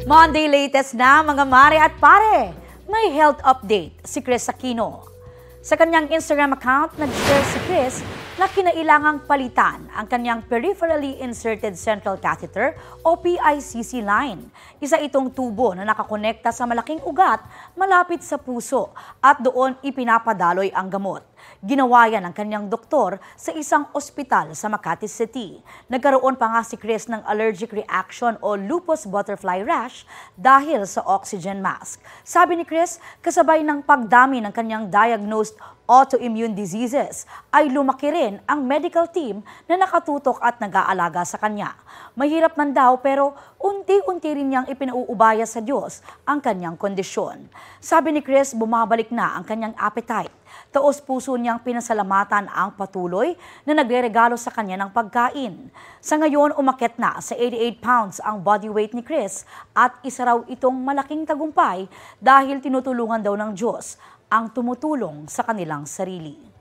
Monday latest na mga mare at pare. May health update si Chris Aquino. Sa kanyang Instagram account, nag-share si Chris na kinailangang palitan ang kanyang peripherally inserted central catheter o PICC line. Isa itong tubo na nakakonekta sa malaking ugat malapit sa puso at doon ipinapadaloy ang gamot. Ginawa yan ng kanyang doktor sa isang ospital sa Makati City. Nagkaroon pa nga si Chris ng allergic reaction o lupus butterfly rash dahil sa oxygen mask. Sabi ni Chris, kasabay ng pagdami ng kanyang diagnosed autoimmune diseases, ay lumaki rin ang medical team na nakatutok at nag-aalaga sa kanya. Mahirap man daw pero unti-unti rin niyang ipinauubaya sa Diyos ang kanyang kondisyon. Sabi ni Chris, bumabalik na ang kanyang appetite. Taos puso niyang pinasalamatan ang patuloy na nagre-regalo sa kanya ng pagkain. Sa ngayon, umakyat na sa 88 pounds ang body weight ni Chris at isa raw itong malaking tagumpay dahil tinutulungan daw ng Diyos ang tumutulong sa kanilang sarili.